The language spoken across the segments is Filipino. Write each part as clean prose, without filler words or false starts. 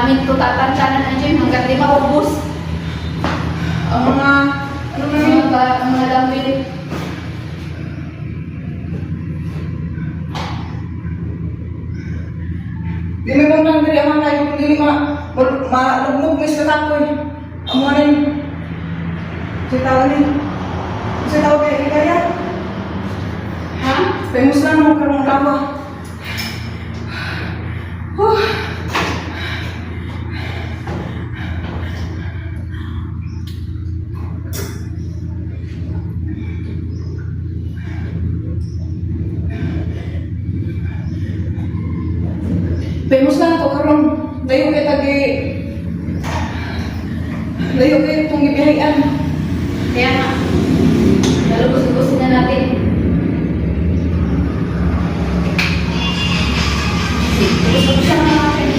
namin to tatantanan na dyan hanggang di maubos. Ang mga, ano na yun? Ang mga damit. Di may mong lang diri ang mga kayo, hindi malugmog may sa takoy. Ang mga rin. Sa tao ni. Sa tao kaya kaya. Ha? Famous lang mo karong tawa. Famous lang ako karon. Layo kay tagi. Layo kay itong gibihayan. Kaya nga. Nalubos-lubosin na natin. Lubos-lubosin na natin.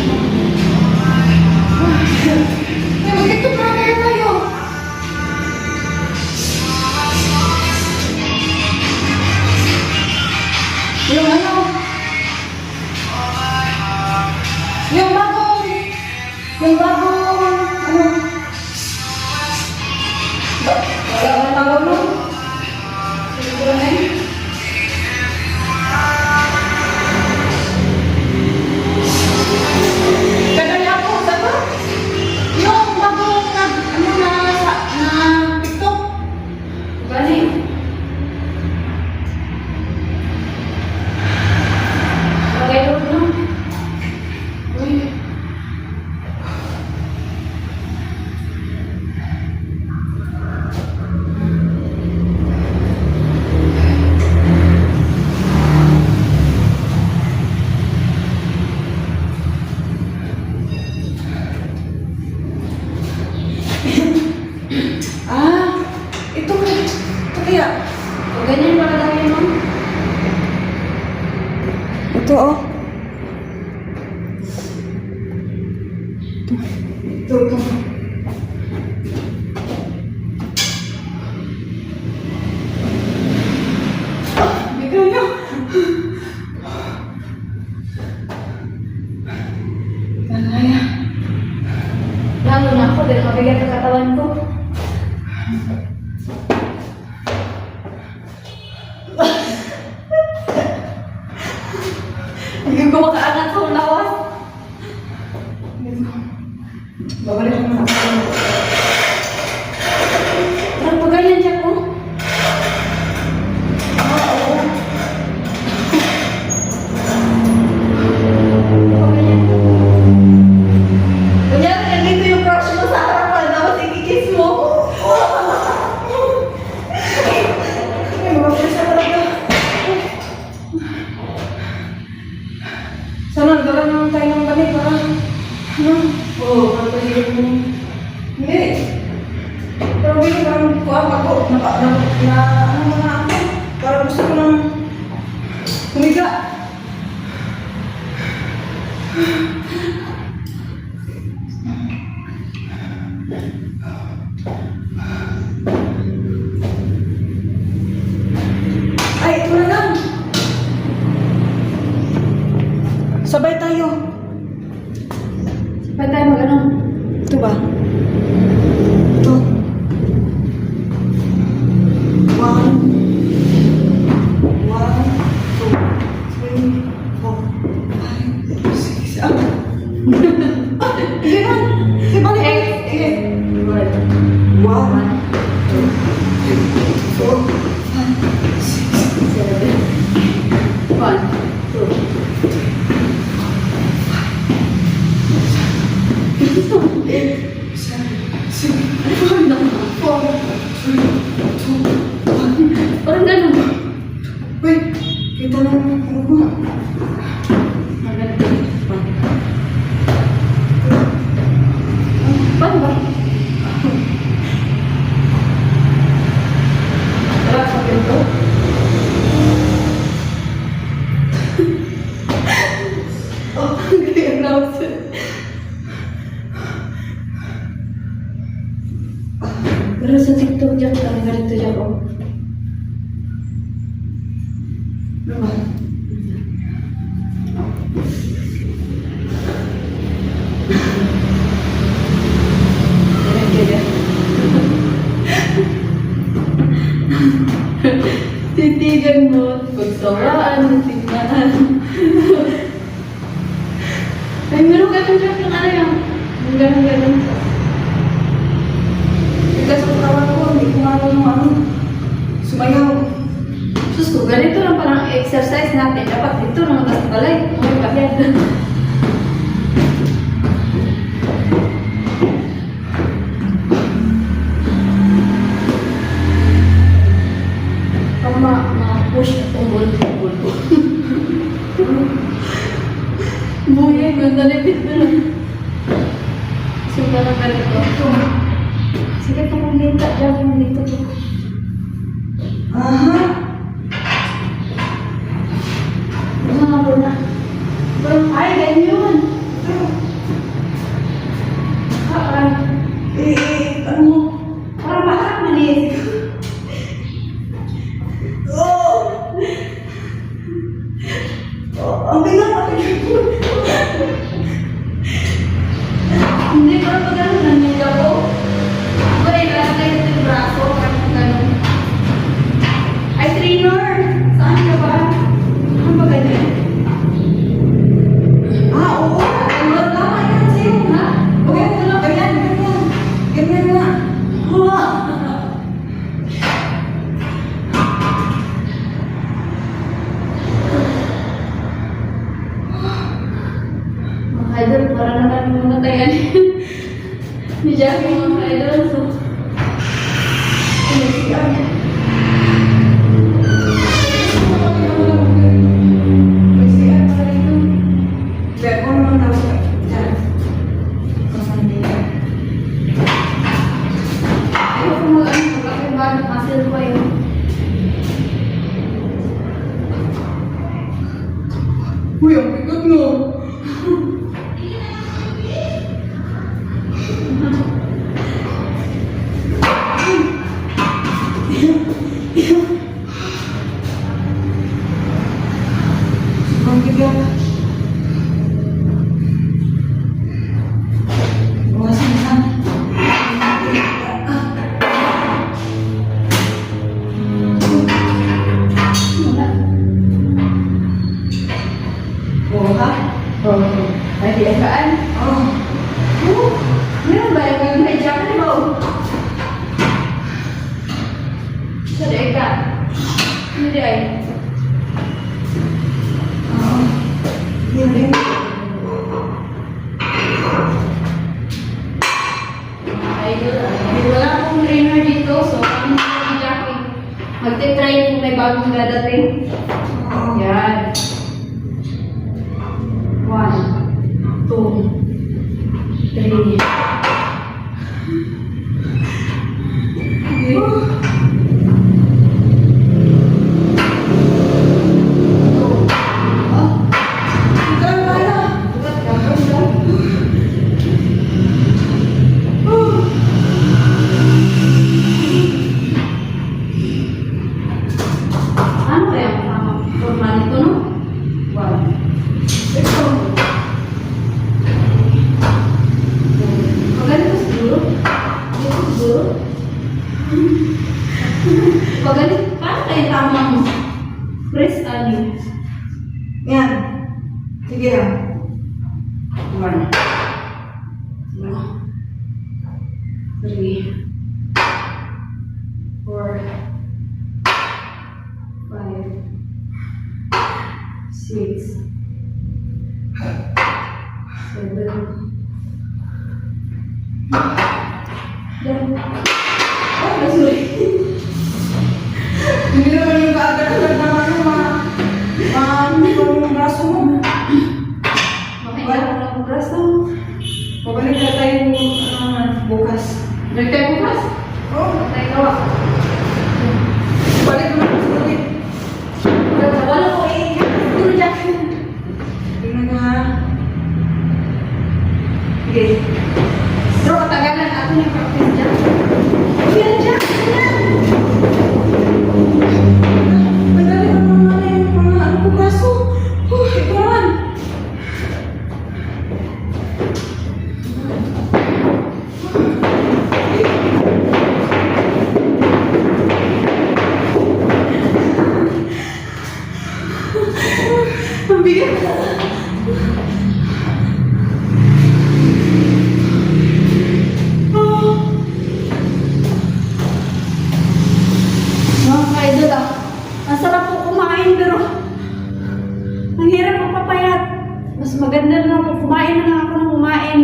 Ay, magkito pa kayo tayo. Yung ano? Yung bagong, ano? Wala ang tawag mo? Siguro na yun. Kadali ako, sabi? Yung bagong, ano na TikTok? Gani. Okay, no? Uy. Ito kaya. Ganyan pala tayo, ma'am. Ito oh. Ito. Hindi kaya. Kaya. Lalo na ako dahil mabigat ang katawan ko. Hindi ko makaangat sa lawas. Babalik mo na. Parang pagayan siya ko. Pagayan. Kunyari, nandito yung crush mo sa harapan, tapos ikikis mo. Ay, mababalik siya talaga. Sana, dala naman tayo ng balik para. Oo, ang pagigit mo. Hindi. Pero hindi parang kuha pa ko. Ano mo na ako. Parang gusto ko nang humiga. Ay, ito na lang. Sabay tayo. Ba't tayo mag-ano? Ito ba? Ito. 1, 2, 3, 4, 5, 6. Ah! Hindi ba? Di ba? Sige. 1, 2, 3, 4, 5, 6. 1, 2. Parang ganun. Wait, kita lang ano ko. Maganda. Paano ba? Wala sa pinto. Oh, kaya na ako. Pero sa TikTok dyan, parang ganito dyan, oh. Ano ba? Sawaan, tignan. Ay, meron ganun siya yung ano yung ganun. Ika sa katawan ko, hindi ko ano, sumayaw. Sus ko, ganito lang parang exercise natin. Dapat dito naman tas balay. May kahit. Pag ma-push itong bulto. Buhay, ganda na ipit na lang. Suga na ganito. Sige, kung dito, dyan dito. Aha. Ano na? Ay, ganyan yun. Ano mo? Parang maharap manis. Oh! Oh, ang bigat natin. Hindi ko pa gano'n nandiyan ako. Wala, ilalagay ito yung braso. Parang gano'n. Ay, trainer! Saan ka ba? Ano ba ganyan? Ah, oo. Ano tama yan, Sim? Ha? Okay, ganyan. Ganyan na. Mga idol, parang naman yung mga tayan. Ni Jackie, mga idol. So, ano siya? May siya pala ito. Beko naman daw siya. Diyan. Ayaw ko mag-ano, magkakibahan, muscle ko yun. Uy, ang bigat no. Ang bigat. Bukasin na. Wala. Buka? Oh, ay, di akaan. Oh. Meron ba yung may Jackie ba? Sa deka. Hindi ay. Oo. Yun din. Idol, wala akong trainer dito, so kami si Jackie. Magte-try kung may bagong dadating. Oo. Yan. 1, 2, 3. Ikaw pala. Ano kaya ang formal nito, no? 1. Ito. Magaling siguro. Dito siguro. Magaling. Paano kaya tamang press ani? Yan. Sige lang. 1, 2, 3, 4, 5, 6, 7. Oh, sorry. Hindi naman yung kaagad-agad naman yung braso mo. Makikita ko lang ang braso. Pabalik na tayo bukas. Nagtay bukas? Oh, Nagtay kawa. balik naman sa ulit. Wala ko eh. Duro dyan. Tingnan nga. Okay. Pero katagalan, ato yung practice dyan. Ang bigat. Mga ka-idol ang sarap po kumain pero ang hirap magpapayat. Mas maganda na lang po kumain na lang ako ng kumain.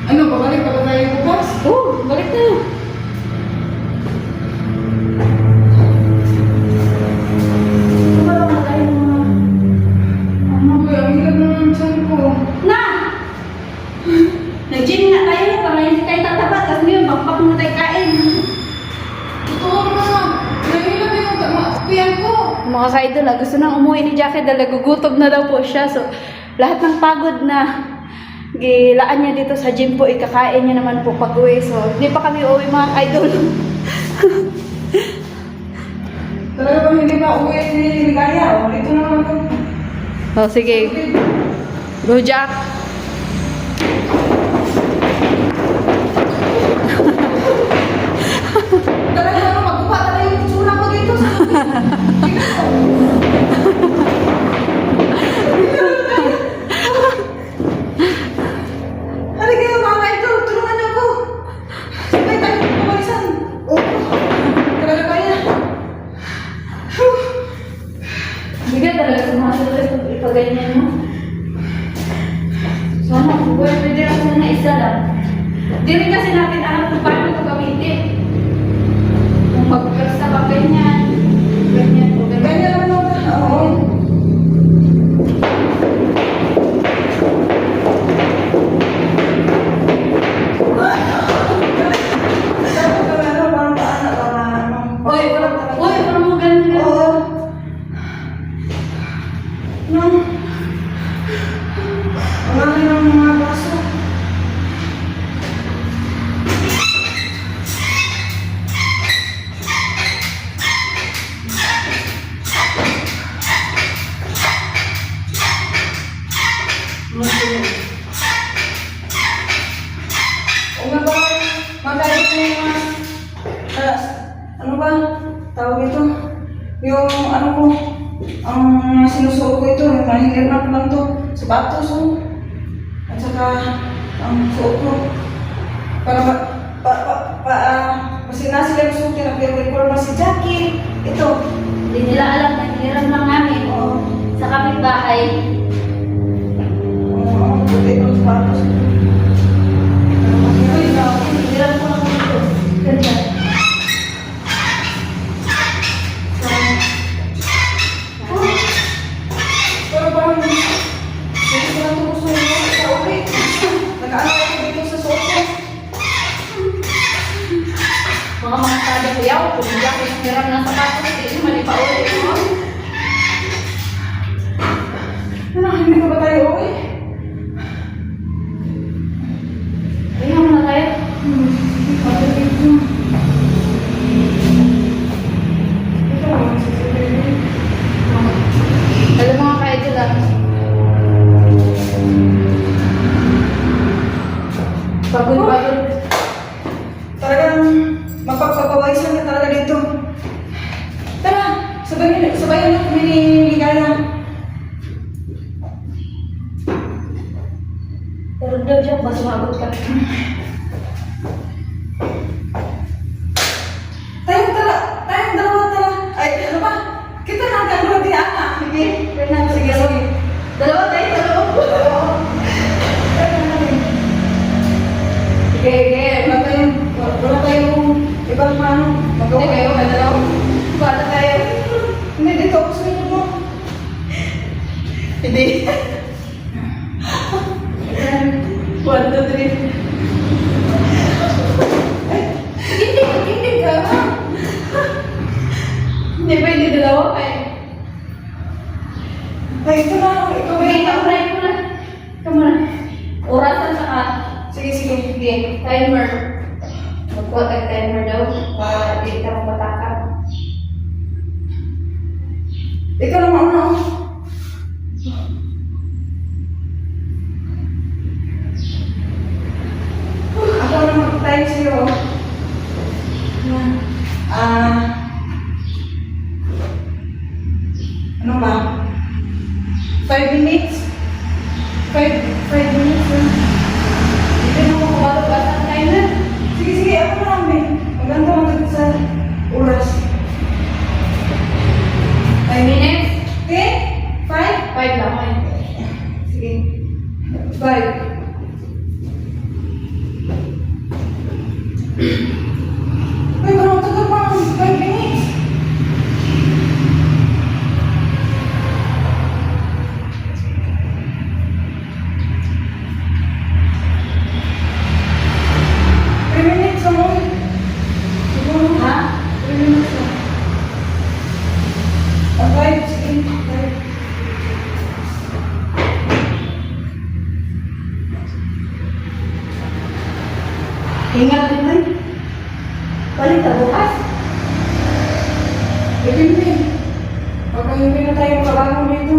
Ano, babalik pa ba tayo bukas? Balik tayo. Wala na tayo mga... Ano ba, ang hirap naman dyan ko. Na! Nag-gym nga tayo para hindi tayo tataba. Tapos ngayon, bakbak na tayo kain. Totoo na. Nahihirap yung tiyan ko. Mga ka-idol, gusto nang umuwi ni Jackie dahil nagugutom na daw po siya. So, lahat ng pagod na gilaan niya dito sa gym po, ikakain niya naman po pag-uwi. So, hindi pa kami uwi mga ka-idol. Talaga ba hindi pa uwi ni Ligaya? O, dito naman ako. Oh, sige. Go, Jack. Talaga naman, magbuka talaga yung itsura ko dito. Ano kayo mga ito? Tulungan niyo ako. Sabay tayo pabalisan. Oh, talaga kaya. Bigat talaga sa mga tuloy kung ipaganyan mo. Sana, pwede ako na isa lang. Di rin kasi natin alam kung paano ito gamitin. Kung mag-press na ba ganyan, ganyan o ganyan. Ganyan lang naman. Oo. Uy, parang mo ganyan. Oo. Nang ang laki ng mga baso. O nga ba, magalit mo yung ano ba, tawag ito? Yung ano ko, ang sinusuot ko ito, yung mahingir na lang to, sapatos oh. At saka, ang suot ko. Para masina sila yung suot, nag-record na si Jackie. Ito. Hindi nila alam na hiniram lang namin. Oo. Sa kapitbahay. Oo, puti ito, sapatos. Hiniram ko lang dito. Ganyan. Pero parang, hindi ko lang gusto yung sa uwi. Nag-ano ako dito sa suot ko. Mga tada kuyaw, kung hindi ako hiniram ng sapatos, hindi mali pa ulit. Ano, hindi ko ba tayo uwi? Kaya mo na tayo. Alam mga ka-idol lang. Pagod-pagod. Talagang mapagpapawisan ka talaga dito. Tara, sabayan na kami ni Ligaya. Pero daw dyan, mas mabot ka. Tayong dalawa tara. Ay, ano ba? Kita na ang dalawa di Ana. Sige, sige, sige. Dalawa tayo, dalawa. Sige, sige. Wala tayong ibang paano. Magawa. Hindi kayo, may dalawa. Bata tayo. Hindi, dito ako sa inyo mo. Hindi. 1, 2, 3. Hindi ka. Hindi ba hindi dalawa kayo? Ay, ito na. Ikaw ba Okay, yung try mo na. Come on. Orasan saka. Sige, sige. Sige, timer. Magkuha tayo timer daw para hindi ka matakap. Ikaw naman una. Ako naman tayo sa'yo. Yan. Ano ba? 5 minutes? 5 minutes na. Hindi mo kumalo ba sa timer? Sige, sige, ako na lang, Ben. Maganda maganda sa oras. 5 minutes? Okay? 5? 5 lang eh. Sige. 5. Uy, parang tagal pa ng 5 minutes. Ha? 3 minutes lang. Ingat din ba? Balik na bukas. Hindi. Baka hindi na tayo makabangon dito.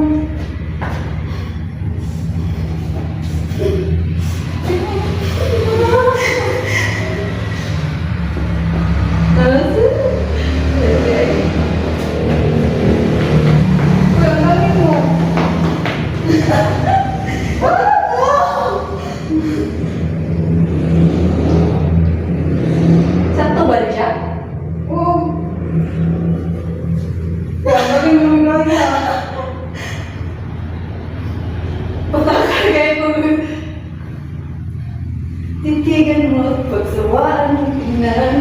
Uy, ang galing mo. Sakto ba rin siya? Oo. Uy, ang galing mo yung galing mo. Pagkakagay ko. Titigan mo at pagsawaan mo tingnan.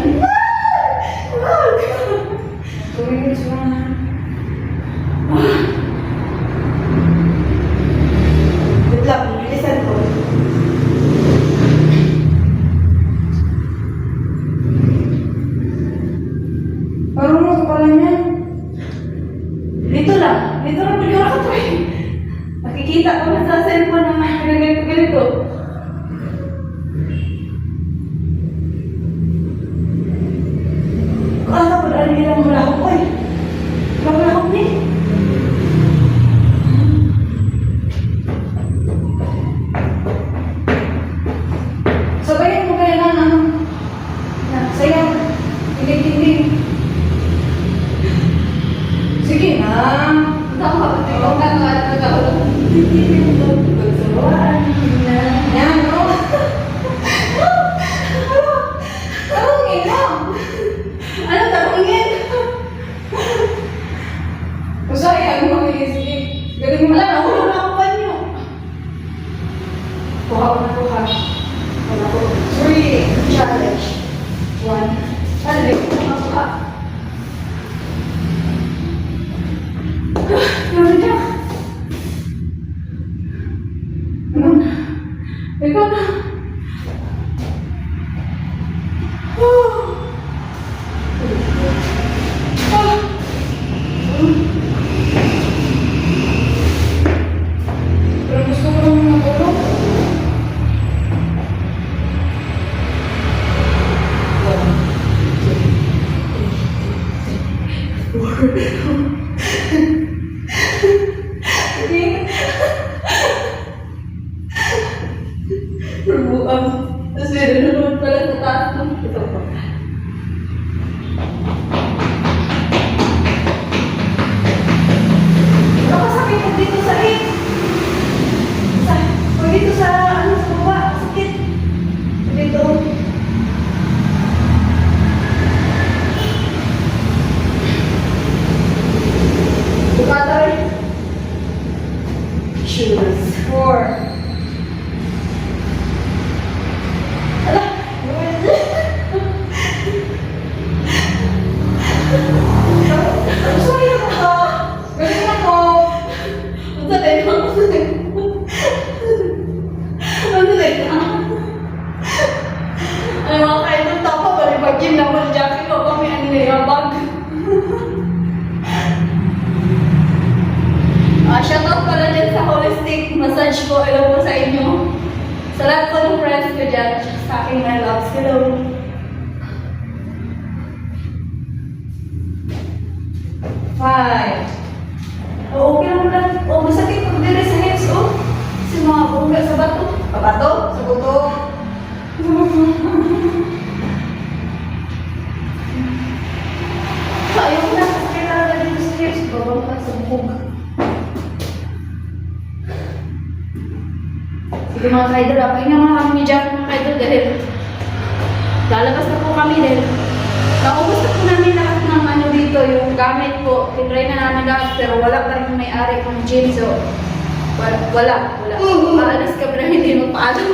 2 minutes na. Wait lang, bilisan ko. Parang mo pala niyan. Dito lang video ako to eh. Makikita ko na sa cellphone na may ganito. Kala ko dahil nilang malahok ko eh. Malahok ni. Sabayin mo kaya ng ano. Sayaw. Hindi. Sige na. Tama, ikaw ka nga at nagkakaroon. Titigan mo at pagsawaan mo tingnan. Yan, no? Tarungin mo. Ano tanongin? Sayang mo eh. Sige. Galing mo Wala lang. na, wala na ako panyo. Kuha ko na kuha. Wala ko. 3 challenge. 1. Ano rin? Kuha. Ano dyan? Ano? Ikaw na. Pero gusto ko lang matulog. Sige. Perbuang. Tapos meron naman pala sa taas ng ito pa. Nakasakit ko dito sa hip. Pag dito sa ano sa baba, sakit. Dito. Bukata rin. Shoes. 4. Ala! I'm sorry ako. Galing ako. Ang sakit mo. Ang sakit na. Ay, mga kaitong tapa, balibagin na mo jacket ko kami ang nilabag. Shout out pala dyan sa holistic massage ko. Hello po sa inyo. Sa lahat po ng friends ko dyan. Sa aking my loves. Hello. Five. Okay lang lang. Masakit pag dili sa hips. Kasi mga bungga sa bato. Kabato? Sa buto. Yung mga kaidol, pahinga mga kami ni Jack mga kaidol dahil lalabas na po kami dahil naubos na po namin lahat ng ano dito, yung gamit po. Tinry na namin lahat pero wala pa rin may-ari ng gym. So, wala. Maalas kami na hindi magpaalam.